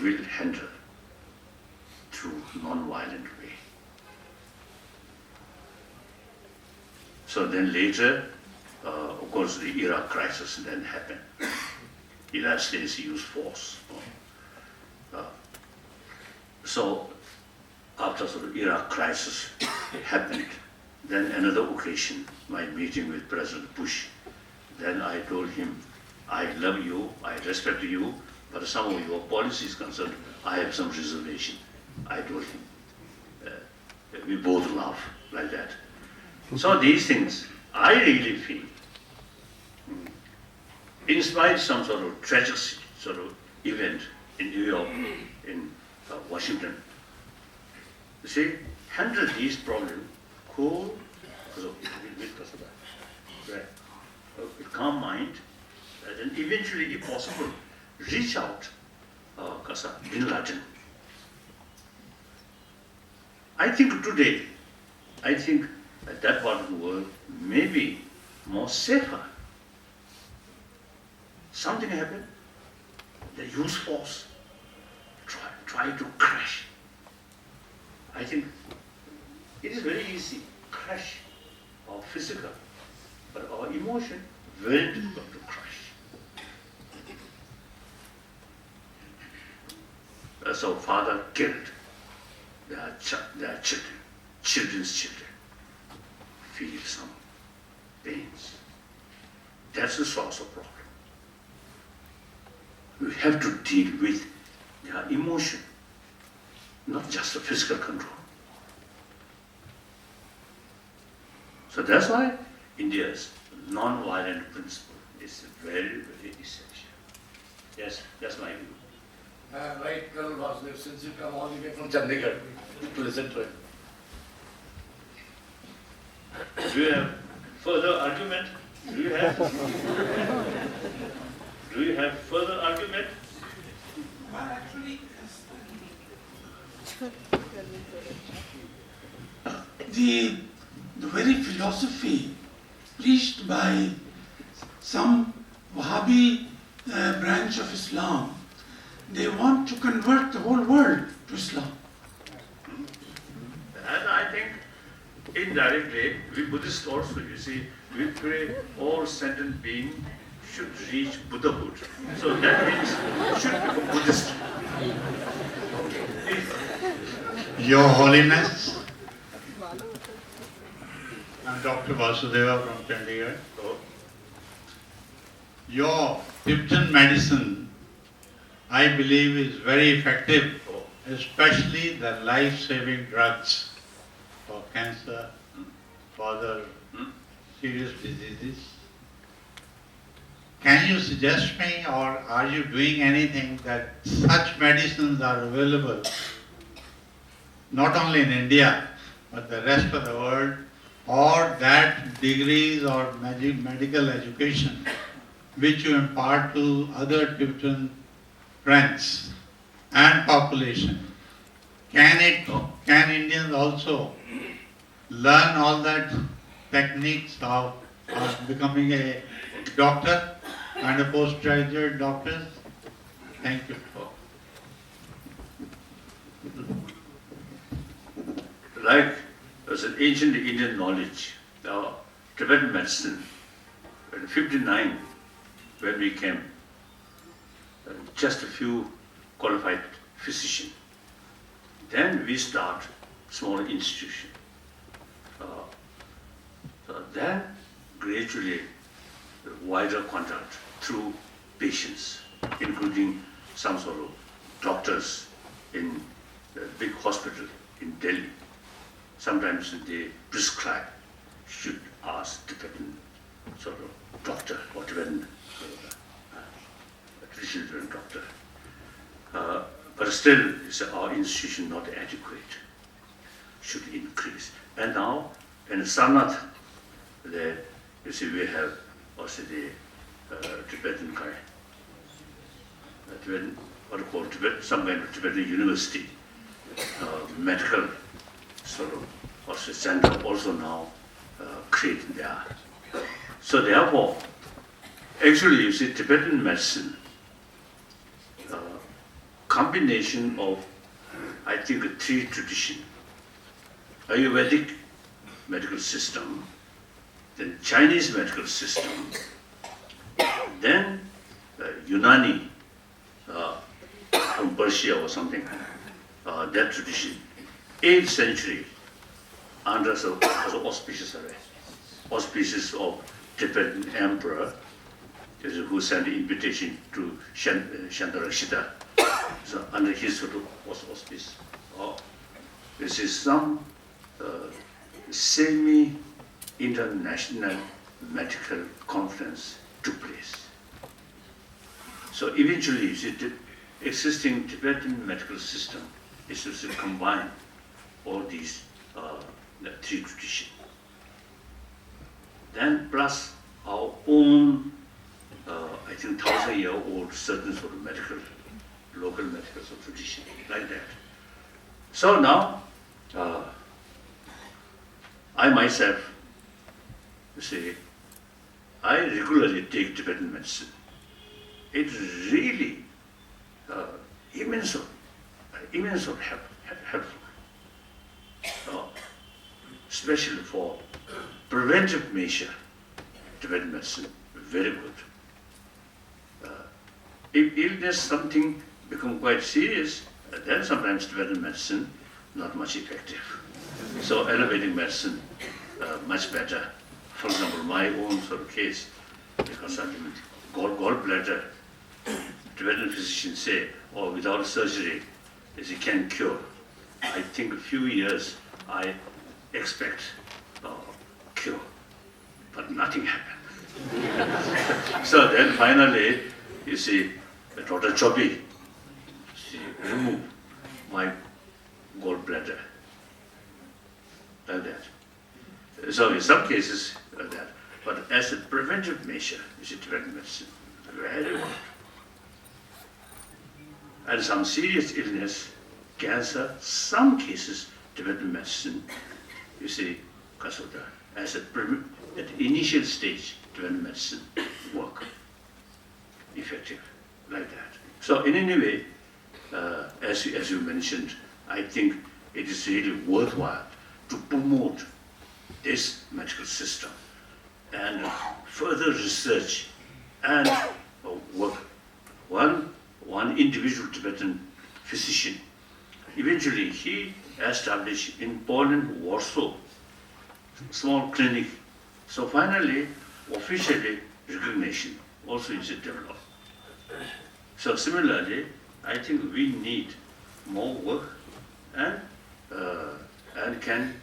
will handle through non-violent way. So then later, of course, the Iraq crisis then happened. United States used force. So after the Iraq crisis happened, then another occasion, my meeting with President Bush, then I told him, I love you, I respect you, but some of your policy is concerned, I have some reservation. I told him. We both laugh like that. So these things, I really feel, in spite of some sort of tragic sort of event in New York, in Washington, you see, handle these problems cool, with calm mind, and eventually, if possible, reach out, Bin Laden. I think today, that part of the world may be more safer. Something happened, they use force, try to crash. I think it is very easy, crash, or physical, but our emotion, very difficult to crash. So father killed their children, children's children, feel some pains. That's the source of problem. We have to deal with their emotion, not just the physical control. So that's why India's non-violent principle is very, very essential. Yes, that's my view. Right, Colonel Vasudev, since you come all the way from Chandigarh to listen to it. Do you have further argument? Do you have further argument? Well, actually, the very philosophy preached by some Wahhabi branch of Islam, they want to convert the whole world to Islam. And I think indirectly, we Buddhists also, you see, we pray all sentient beings should reach Buddhahood. So that means should become Buddhist. Your Holiness, I'm Dr. Vasudeva from Chandigarh. Your Tibetan medicine, I believe, is very effective, especially the life-saving drugs for cancer, for other serious diseases. Can you suggest me, or are you doing anything that such medicines are available, not only in India, but the rest of the world, or that degrees or medical education which you impart to other Tibetan friends and population, can Indians also learn all that techniques of becoming a doctor and a postgraduate doctor? Thank you. Like as an ancient Indian knowledge, Tibetan medicine, in 59, when we came, just a few qualified physicians. Then we start small institution. Then gradually wider contact through patients, including some sort of doctors in the big hospital in Delhi. Sometimes they prescribe, should ask Tibetan sort of doctor or Tibetan traditional doctor. But still, our institution not adequate, should increase. And now, in Sarnath, you see, we have also the Tibetan guy, Tibetan, what do you call Tibet, some kind of Tibetan university, medical sort of also center also now created there. So therefore, actually, you see, Tibetan medicine combination of, I think, three traditions. Ayurvedic medical system, then Chinese medical system, then Unani from Persia or something, that tradition. 8th century, under the auspices of Tibetan emperor, who sent the invitation to Shantarakshita. So under his sort of auspice, this is some semi-international medical conference took place. So eventually, you see, the existing Tibetan medical system is to combine all these the three traditions. Then plus our own, I think, 1,000-year-old certain sort of local medical sort of tradition, like that. So now, I myself, you see, I regularly take Tibetan medicine. It's really immensely helpful, especially for preventive measure. Tibetan medicine, very good. If illness something become quite serious, then sometimes Tibetan medicine not much effective. So Ayurvedic medicine much better. For example, my own sort of case, because I mean, gallbladder, Tibetan physicians say, without surgery, is it can cure. I think a few years I expect cure, but nothing happened. So then finally, you see, Dr. Chobi, she removed my gallbladder, like that. So in some cases, like that. But as a preventive measure, you see, Tibetan medicine, very good. And some serious illness, cancer, some cases, Tibetan medicine, you see, Kasuta, as at the initial stage, Tibetan medicine work effective, like that. So in any way, as you mentioned, I think it is really worthwhile to promote this medical system and further research and work. One individual Tibetan physician, eventually he established in Poland, Warsaw, small clinic. So finally, officially recognition also is developed. So similarly, I think we need more work and can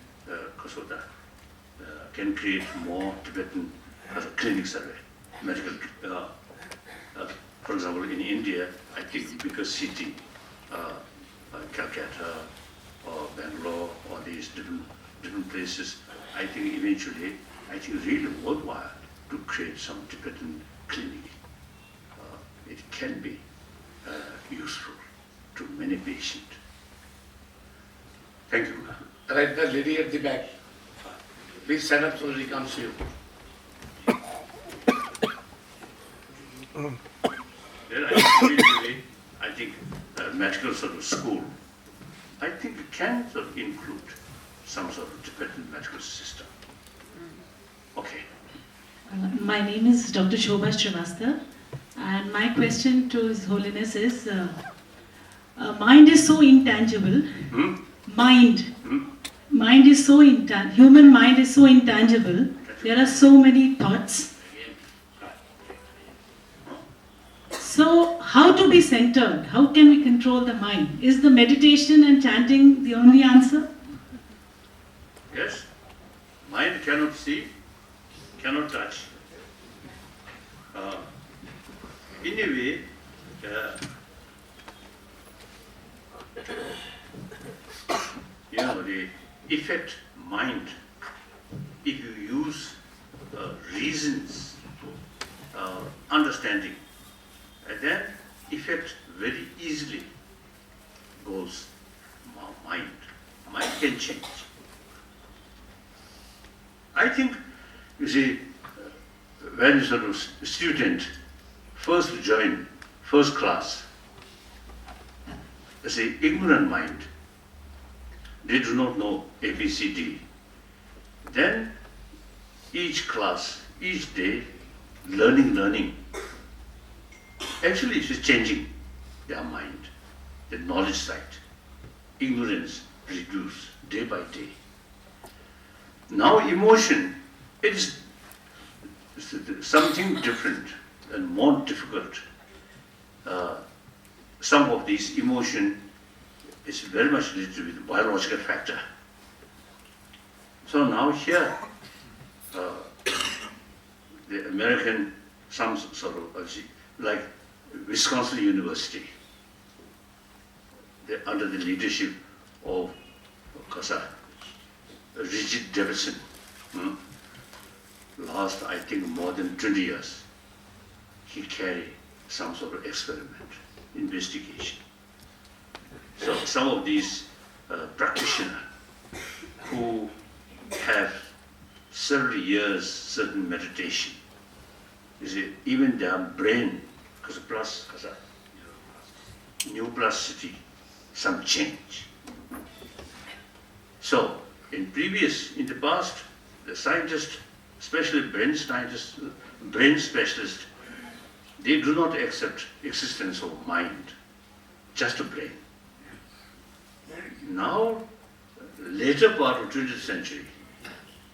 create more Tibetan clinics, medical. For example, in India, I think bigger city, Calcutta or Bangalore or these different places, I think eventually, really worthwhile to create some Tibetan clinic. It can be useful to many patients. Thank you. Right, the lady at the back. Please stand up so we can see you. Then I think medical sort of school, I think it can sort of include some sort of Tibetan medical system. Okay. My name is Dr. Shobha Srivastava, and my question to His Holiness is, mind is so intangible. Mind is so intangible. Human mind is so intangible. There are so many thoughts. So, how to be centered? How can we control the mind? Is the meditation and chanting the only answer? Yes. Mind cannot see, cannot touch. In a way, the effect mind, if you use reasons, understanding, then effect very easily goes mind. Mind can change. I think, you see, when a sort of student first join first class, say, ignorant mind. They do not know ABCD. Then each class, each day, learning. Actually, it is changing their mind, the knowledge side. Ignorance reduced day by day. Now emotion, it is something different and more difficult. Some of these emotion is very much related with biological factor. So now here, the American, some sort of, like Wisconsin University, under the leadership of Richard Davidson, last, I think, more than 20 years, he carried some sort of experiment, investigation. So some of these practitioners who have several years certain meditation, you see, even their brain, because neuroplasticity, some change. So in the past, the scientists, especially brain scientists, brain specialists, they do not accept existence of mind, just a brain. Now, later part of 20th century,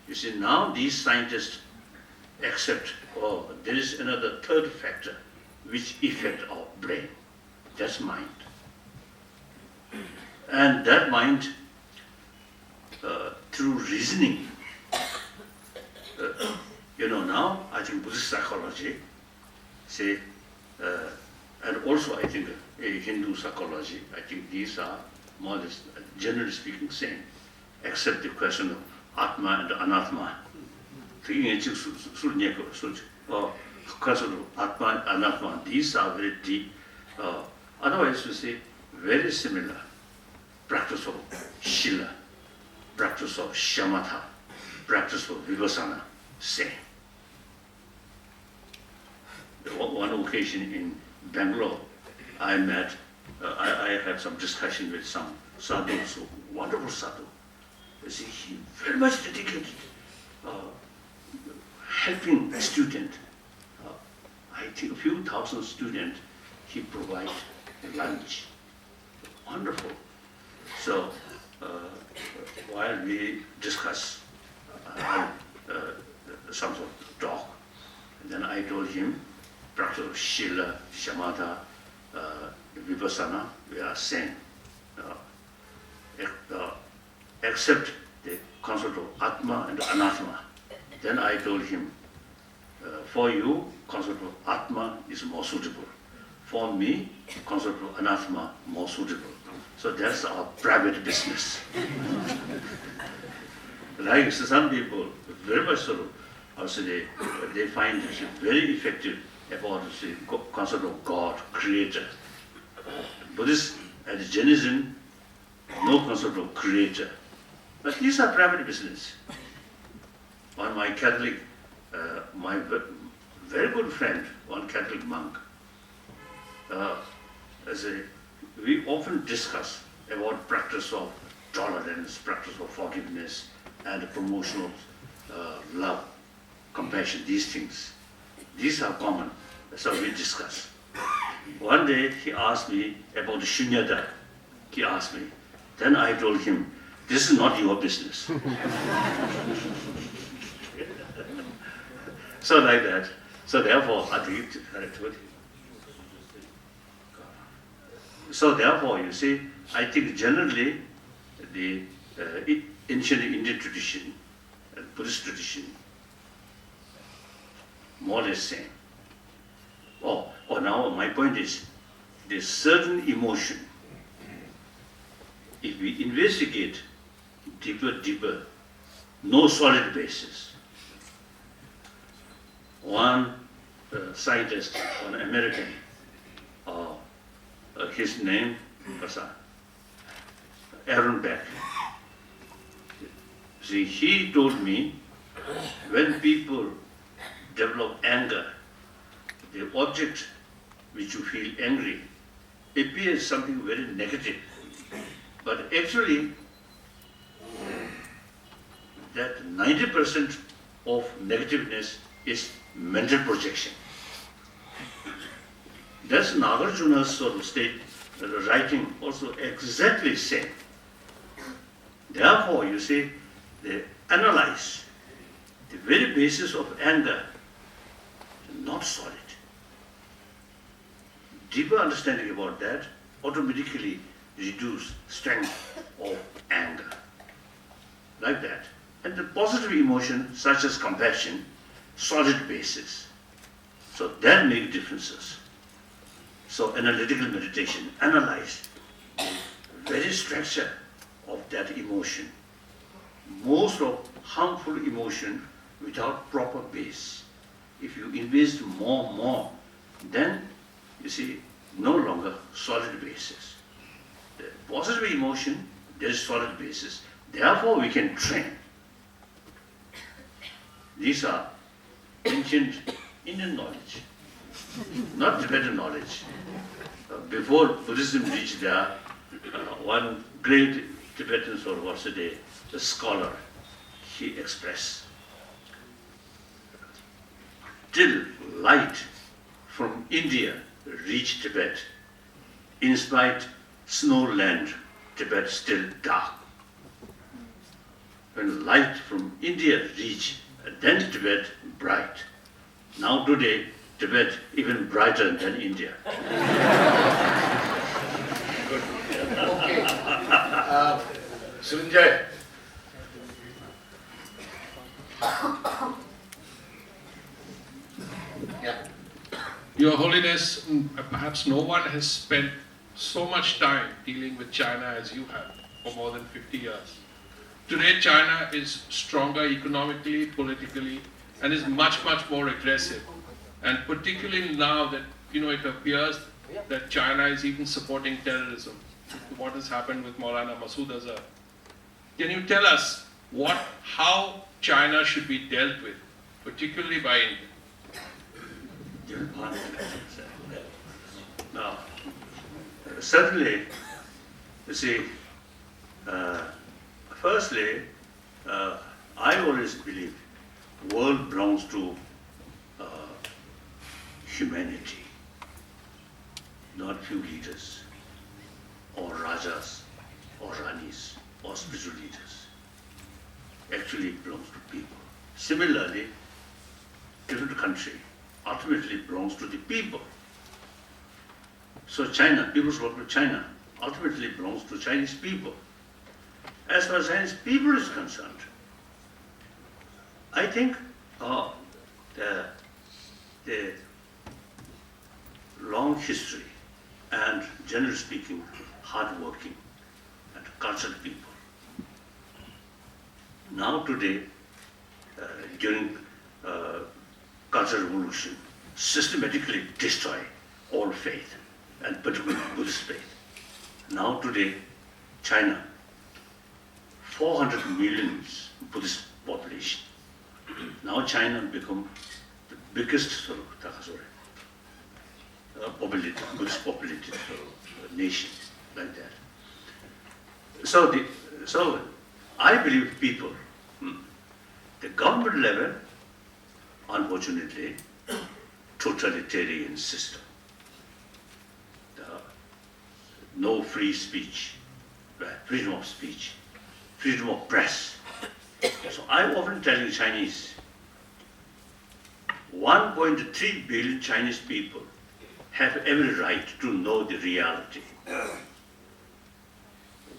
you see, now these scientists accept, there is another third factor which affects our brain. That's mind. And that mind, through reasoning, now I think Buddhist psychology, say, and also I think Hindu psychology, I think these are more or less, generally speaking, same, except the question of Atma and Anatma. Question of Atma and Anatma, these are very deep. Otherwise, you see, very similar. Practice of Shila, practice of Shamatha, practice of Vipassana, same. One occasion in Bangalore, I met, I had some discussion with some sadhu, so wonderful sadhu. You see, he very much dedicated, helping a student. I think a few thousand students, he provides lunch. Wonderful. So, while we discuss some sort of talk, then I told him, practice of Shila, Shamatha, Vipassana, we are same. Except the concept of Atma and Anatma. Then I told him, for you, concept of Atma is more suitable. For me, concept of Anatma more suitable. So that's our private business. Like some people, very much so, also they find it very effective about the concept of God, creator. Buddhist and Jainism, no concept of creator. But these are private business. One, my Catholic, my very good friend, one Catholic monk, we often discuss about practice of tolerance, practice of forgiveness, and the promotion of love, compassion, these things. These are common, so we discuss. One day he asked me about shunyata. He asked me. Then I told him, this is not your business. So like that. So therefore, I told him. So therefore, you see, I think generally the ancient Indian tradition, Buddhist tradition, more or less same. Now my point is, there's certain emotion, if we investigate deeper, no solid basis. One scientist, one American, his name was Aaron Beck. See, he told me, when people develop anger, the object which you feel angry appears something very negative, but actually that 90% of negativeness is mental projection. That's Nagarjuna's sort of writing also exactly same. Therefore, you see, they analyze the very basis of anger, not solid. Deeper understanding about that automatically reduce strength of anger. Like that. And the positive emotion, such as compassion, solid basis. So that make differences. So analytical meditation, analyze the very structure of that emotion. Most of harmful emotion without proper base. If you invest more, then you see no longer solid basis. The positive emotion, there is solid basis. Therefore we can train. These are ancient Indian knowledge, not Tibetan knowledge. Before Buddhism reached there, one great Tibetan sort of was a scholar, he expressed, till light from India reached Tibet, in spite snow land, Tibet still dark. When light from India reached, then Tibet bright. Now today, Tibet even brighter than India. Good. Okay. Sunjay. Yeah. Your Holiness, perhaps no one has spent so much time dealing with China as you have for more than 50 years. Today, China is stronger economically, politically, and is much, much more aggressive. And particularly now that, it appears that China is even supporting terrorism. What has happened with Maulana Masood Azhar. Can you tell us how China should be dealt with, particularly by India? Now, certainly, you see, firstly, I always believe world belongs to humanity, not few leaders, or rajas, or ranis, or spiritual leaders. Actually, it belongs to people. Similarly, different country ultimately belongs to the people. So China, People's Republic of China, ultimately belongs to Chinese people. As far as Chinese people is concerned, I think the long history and, generally speaking, hard-working and cultured people. Now today, during Cultural Revolution, systematically destroy all faith, and particularly Buddhist faith. Now today, China, 400 million Buddhist population. Now China become the biggest Buddhist populated nation, like that. So I believe people, the government level, unfortunately, totalitarian system. No free speech, freedom of speech, freedom of press. So I often tell you Chinese, 1.3 billion Chinese people have every right to know the reality.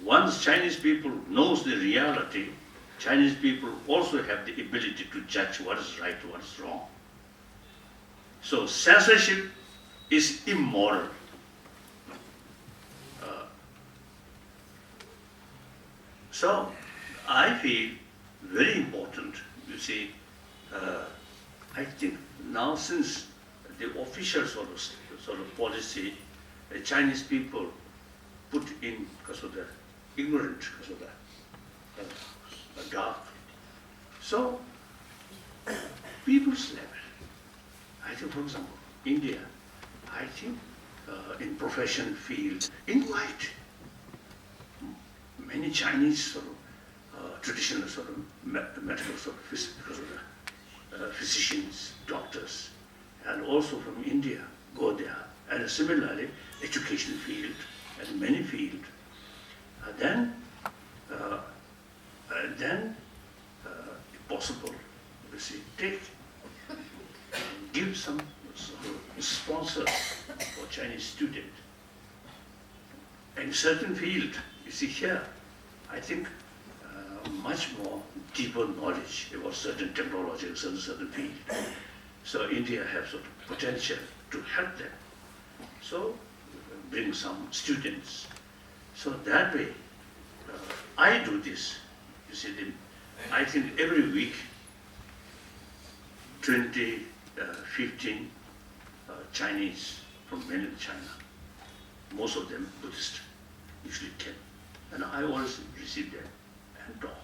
Once Chinese people knows the reality, Chinese people also have the ability to judge what is right, what is wrong. So censorship is immoral. So I feel very important, you see, I think now since the official sort of policy, the Chinese people put in because of the ignorant, because of the dark. So people's level, I think for example, India, I think in profession field, invite many Chinese sort of traditional sort of medical sort of physicians, doctors, and also from India go there. And similarly, education field and many field. Then, if possible, we see give some sort of sponsor for Chinese student. In certain field, you see here, I think much more deeper knowledge about certain technology, certain field. So India has sort of potential to help them. So bring some students. So that way, I do this. You see, I think every week, 15 Chinese from mainland China, most of them Buddhist, usually 10. And I always receive them and talk.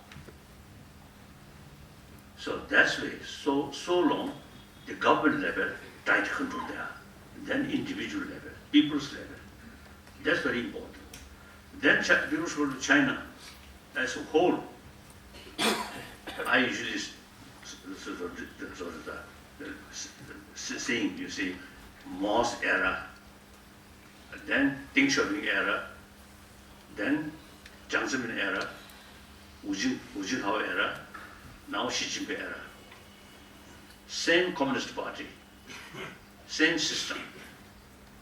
So that's way, so long, the government level, tight control there, then individual level, people's level. That's very important. Then people go to China as a whole. I usually saying, you see, Mao's era, then Deng Xiaoping era, then Jiang Zemin era, Wu Jintao era, now Xi Jinping era. Same Communist Party, same system.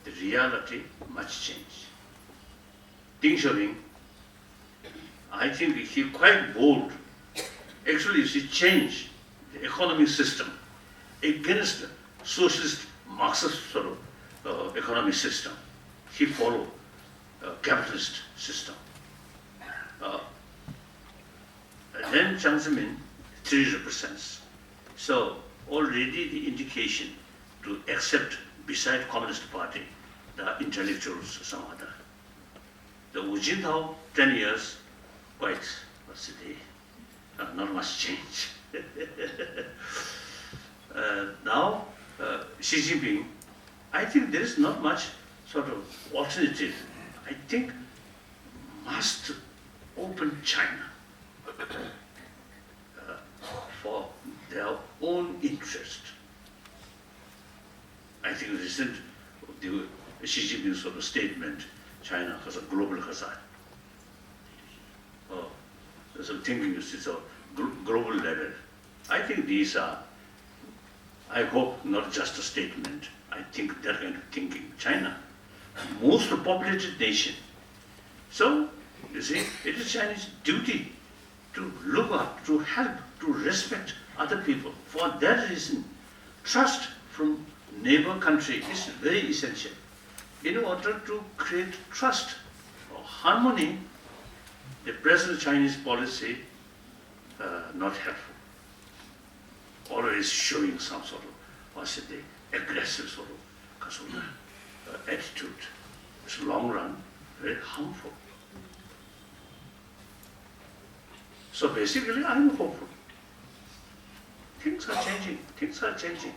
The reality much changed. Deng Xiaoping, I think he quite bold. Actually, he changed the economic system against the socialist Marxist sort of economic system. He followed capitalist system. Then Jiang Zemin 3%. So already the indication to accept beside Communist Party, the intellectuals, some other. The Wu Jintao, 10 years, quite, what's the day? Not much change. Now, Xi Jinping, I think there is not much sort of alternative. I think must open China for their own interest. I think recent the Xi Jinping sort of statement, China has a global hazard. There's some thinking, you see, so global level. I think these are, I hope not just a statement. I think that kind of thinking. China, most populated nation. So, you see, it is Chinese duty to look up, to help, to respect other people. For that reason, trust from neighbor country is very essential. In order to create trust or harmony, the present Chinese policy not helpful. Always showing some sort of, what's it, the aggressive sort of attitude. It's long run, very harmful. So basically, I'm hopeful. Things are changing. Things are changing.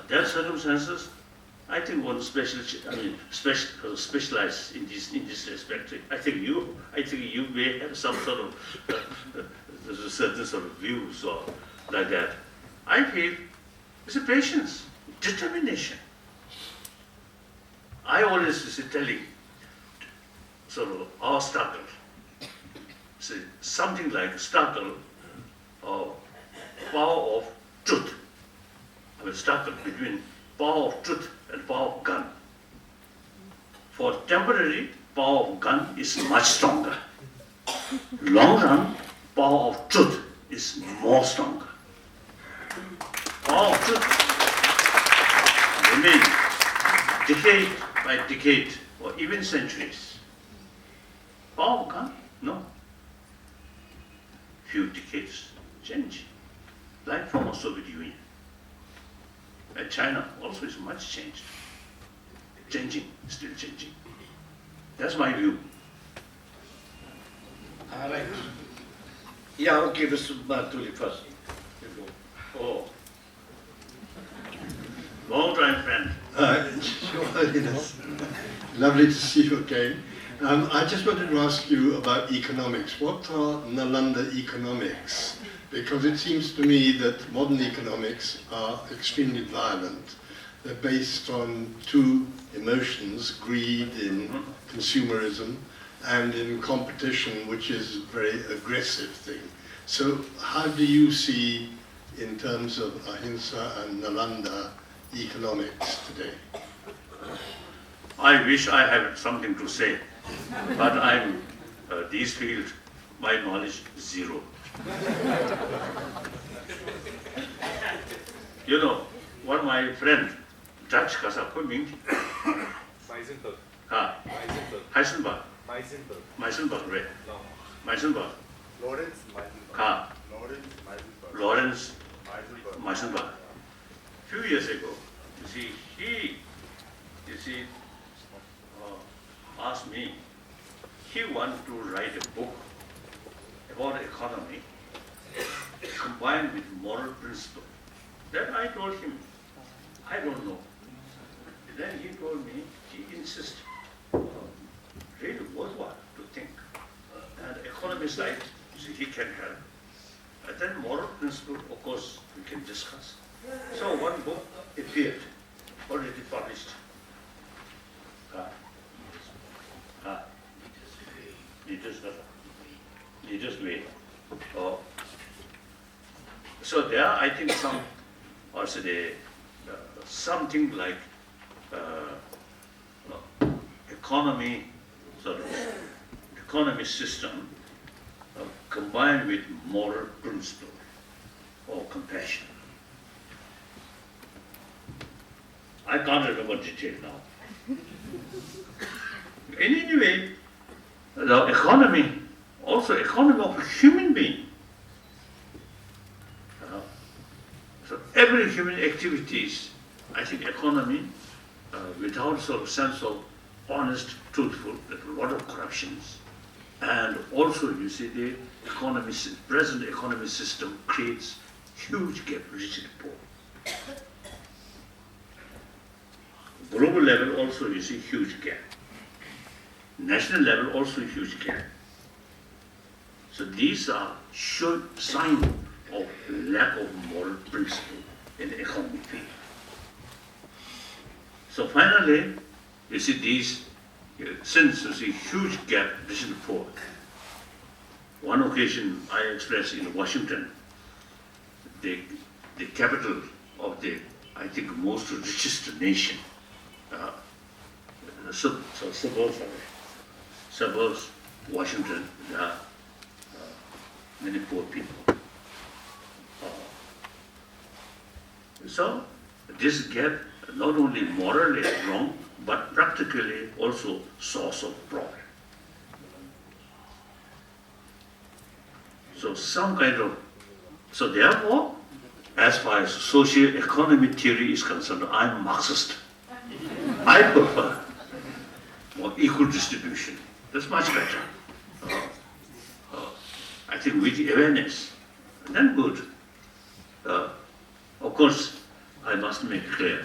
There are circumstances. I think one specialized in this respect. I think you may have some sort of certain sort of views or like that. I feel it's a patience, determination. I always say telling sort of our struggle. Say something like struggle or power of truth. I mean struggle between power of truth and power of gun. For temporary, power of gun is much stronger. Long run, power of truth is more stronger. Power of truth remains decade by decade or even centuries. Power of gun, no. Few decades change, like former Soviet Union. And China also is much changed. Changing, still changing. That's my view. All right. Yeah, okay, Mr. Bartoli first. Oh, long time friend. Your Holiness, lovely to see you again. I just wanted to ask you about economics. What are Nalanda economics? Because it seems to me that modern economics are extremely violent. They're based on two emotions, greed in consumerism and in competition, which is a very aggressive thing. So how do you see, in terms of Ahimsa and Nalanda, economics today? I wish I had something to say, but I'm these fields, my knowledge zero. You know, what my friend, Dutch Kasapuming, Meisenberg. Heisenberg, Meisenberg. Meisenberg, right? No. Meisenberg, Lawrence Meisenberg. Lawrence Meisenberg. Lawrence Meisenberg. Meisenberg. Few years ago, he asked me, he wanted to write a book about economy combined with moral principle. Then I told him, I don't know. Then he told me, he insisted, really worthwhile to think. And economist like, he can help. And then moral principle, of course, we can discuss. So one book appeared, already published. Leaders way. So there, I think some, also something like economy, sort of economy system combined with moral principle or compassion. I can't remember detail now. Anyway, the economy, also economy of a human being. So every human activities, I think economy, without sort of sense of honest, truthful, there's a lot of corruptions. And also, you see, the economy, present economy system creates huge gap, rich and poor. Global level also, you see, huge gap. National level also huge gap. So these are sure sign of lack of moral principle in the economic field. So finally, you see these, since you see huge gap rich and poor. One occasion I expressed in Washington, the capital of the, I think, most richest nation, suburbs, Washington, there are many poor people. So this gap not only morally wrong, but practically also source of problem. So some kind of, so therefore, as far as socio-economic theory is concerned, I'm Marxist. I prefer more equal distribution. That's much better. I think with awareness, then good. Of course, I must make clear,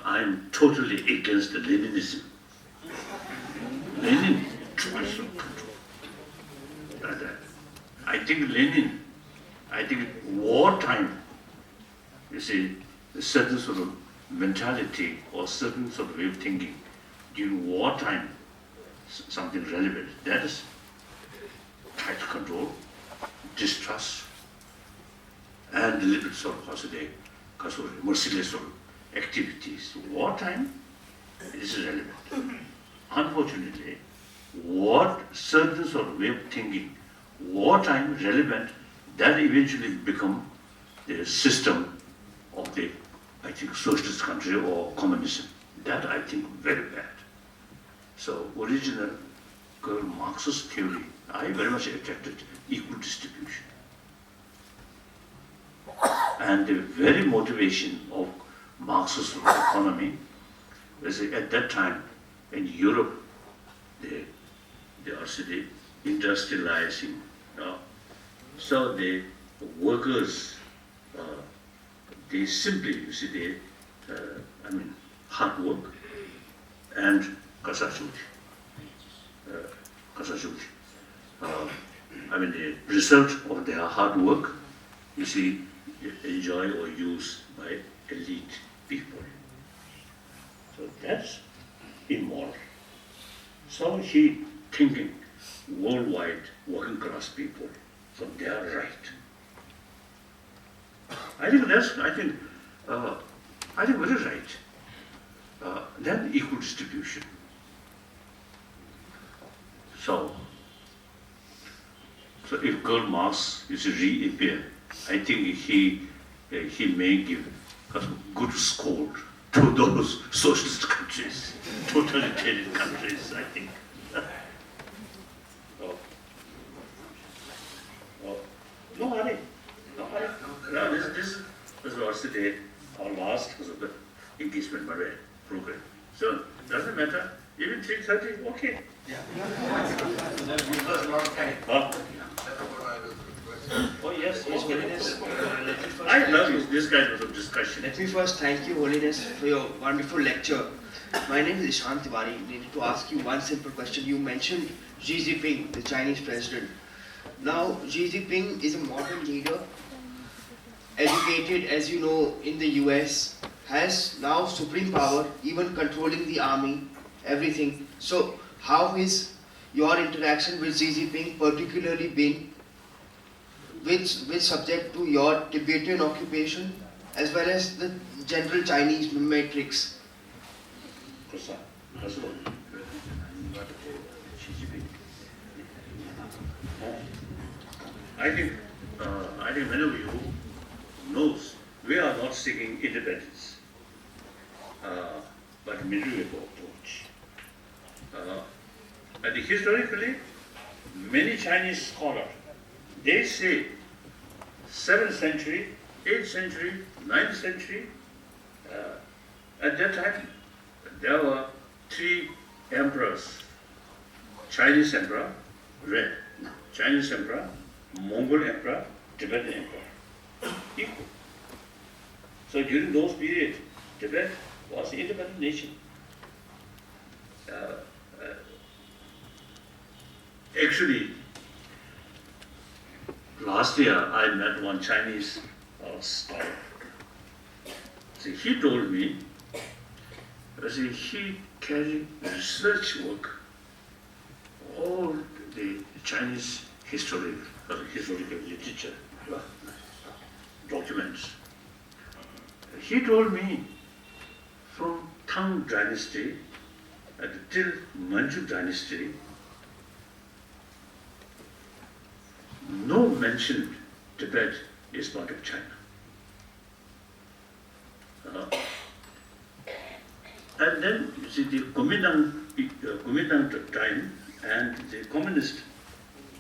I'm totally against the Leninism. Lenin, I think Lenin, I think wartime, you see, a certain sort of mentality or certain sort of way of thinking during wartime, something relevant. That is tight control, distrust, and a little bit sort of merciless sort of activities. Wartime is relevant. Unfortunately, what certain sort of way of thinking, wartime relevant, that eventually become the system of the, I think, socialist country or communism. That I think very bad. So original Marxist theory, I very much attracted equal distribution. And the very motivation of Marxist economy was at that time in Europe, they also the industrializing. So the workers, they simply, you see, hard work and kasashuti. I mean, the result of their hard work, you see, enjoyed or used by elite people. So that's immoral. So he thinking worldwide working class people, so they are right. I think very right. Then equal distribution. So if Karl Marx is reappear, I think he may give a good scold to those socialist countries, totalitarian countries, I think. No hurry. No, this was today our last engagement program. So doesn't matter. Even 3:30, okay. Huh? Oh yes, His Holiness, I love this kind of discussion. let me first thank you, Holiness, for your wonderful lecture. My name is Ishan Tiwari. I needed to ask you one simple question. You mentioned Xi Jinping, the Chinese president. Now, Xi Jinping is a modern leader, educated, as you know, in the US, has now supreme power, even controlling the army, everything. So, how has your interaction with Xi Jinping particularly been? Which subject to your Tibetan occupation as well as the general Chinese matrix? I think many of you knows we are not seeking independence, but middle approach. And historically, many Chinese scholars, they say 7th century, 8th century, 9th century, at that time, there were 3 emperors: Chinese emperor, red, Chinese emperor, Mongol emperor, Tibetan emperor, equal. So during those periods, Tibet was an independent nation. Actually, last year I met one Chinese scholar. See, he told me, he carried research work, all the Chinese historical literature, documents. He told me from Tang dynasty till Manchu dynasty, no mention Tibet is part of China. And then you see the Kuomintang time and the communist,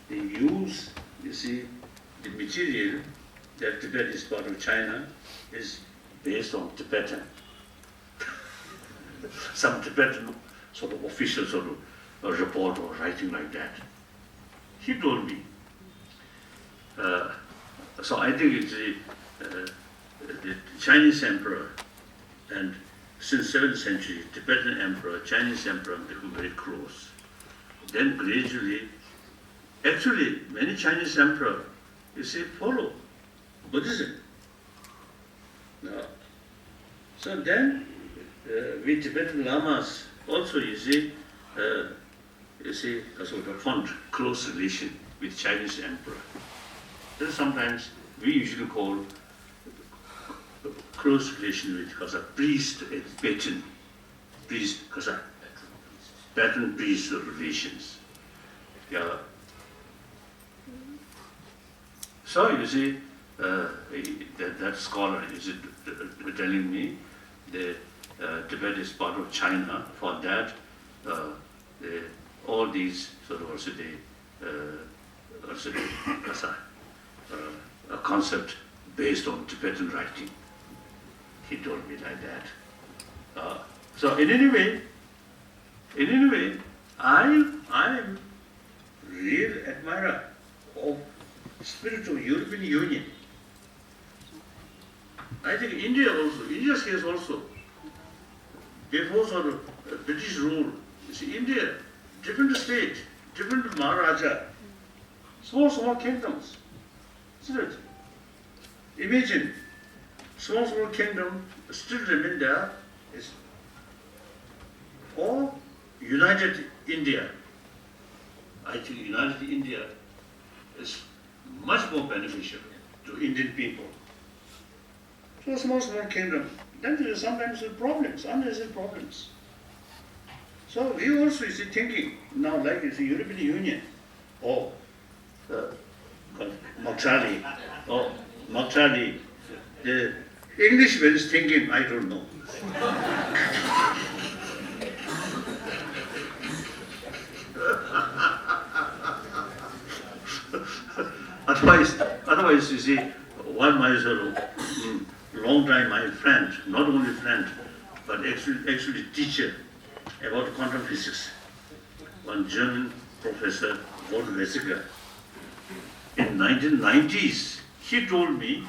they use, you see, the material that Tibet is part of China is based on Tibetan. Some Tibetan sort of official sort of report or writing like that. He told me. So I think it's the Chinese emperor, and since 7th century, Tibetan emperor, Chinese emperor become very close. Then gradually, actually many Chinese emperor, you see, follow Buddhism. So then we Tibetan lamas also, you see, a sort of fond close relation with Chinese emperor. Then sometimes we usually call close relation with because a priest, a patron priest, because a patron priest relations. Yeah. So you see, that scholar is telling me that Tibet is part of China. For that, all these sort of a concept based on Tibetan writing. He told me like that. So in any way, I am real admirer of spirit of European Union. I think India says also, before sort of British rule, you see, India, different state, different Maharaja, small kingdoms, isn't it? Imagine, small kingdom still remain there, or United India. I think United India is much more beneficial to Indian people. So small kingdom, then there are sometimes problems, unnecessary problems. So we also is thinking now like the European Union or Maktali, the Englishman is thinking, I don't know. Otherwise, you see, one my sort of long time my friend, not only friend, but actually teacher about quantum physics, one German professor, von Weizsäcker. In 1990s, he told me,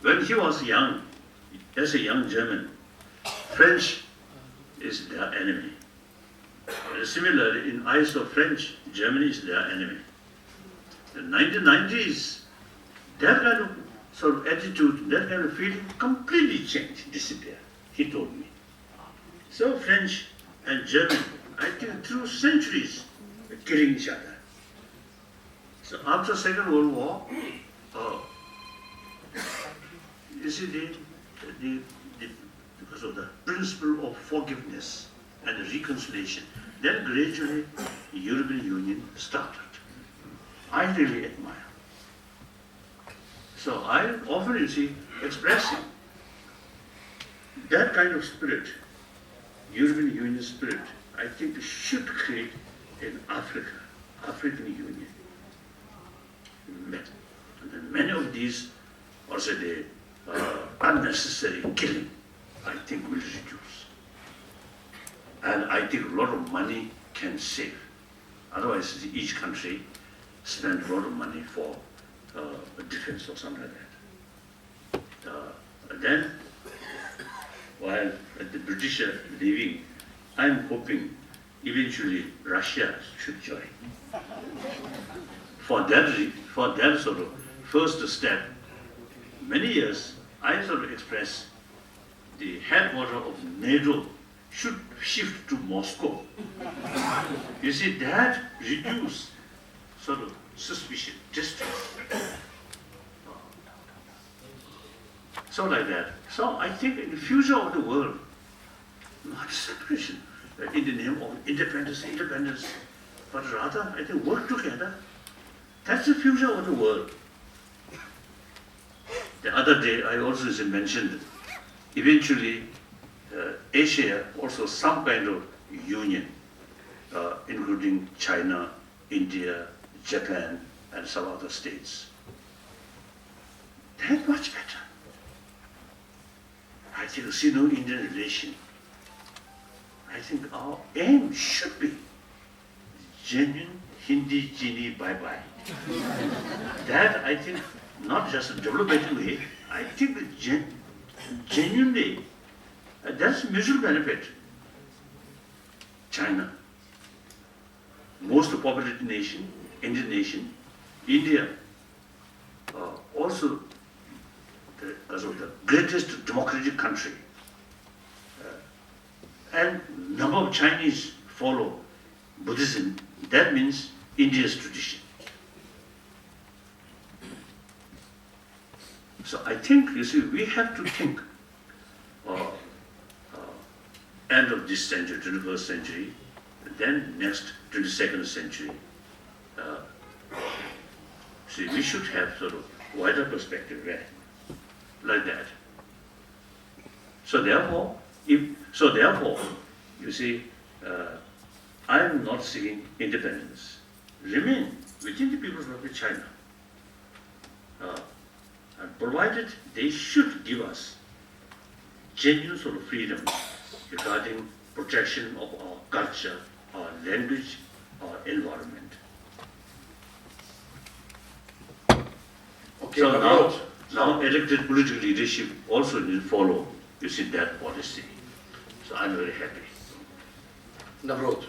when he was young, as a young German, French is their enemy. Similarly, in eyes of French, Germany is their enemy. In the 1990s, that kind of sort of attitude, that kind of feeling completely changed, disappeared, he told me. So French and German, I think through centuries, were killing each other. So after Second World War, you see, because of the principle of forgiveness and reconciliation, then gradually the European Union started. I really admire. So I often, you see, expressing that kind of spirit, European Union spirit, I think should create in Africa, African Union. And many of these, also the unnecessary killing, I think will reduce. And I think a lot of money can save. Otherwise, each country spend a lot of money for defense or something like that. Then, while the British are leaving, I'm hoping eventually Russia should join. For that sort of first step, many years I sort of expressed the headquarters of NATO should shift to Moscow. You see, that reduce sort of suspicion, distrust. So like that. So I think in the future of the world, not separation in the name of independence, but rather I think work together. That's the future of the world. The other day I also mentioned eventually Asia also some kind of union, including China, India, Japan, and some other states. That's much better. I think Sino-Indian relation, I think our aim should be genuine Hindi Genie bye-bye. That I think not just a diplomatic way, I think genuinely, that's mutual benefit. China, most populated nation, Indian nation, India, also the greatest democratic country. And number of Chinese follow Buddhism, that means India's tradition. So I think, you see, we have to think end of this century, 21st century, then next 22nd century. See, we should have sort of wider perspective, right? Like that. So therefore, you see, I am not seeking independence. Remain within the People's Republic of China. And provided they should give us genuine sort of freedom regarding protection of our culture, our language, our environment. Okay, So now elected political leadership also need to follow, you see, that policy. So I'm very happy. Navroz.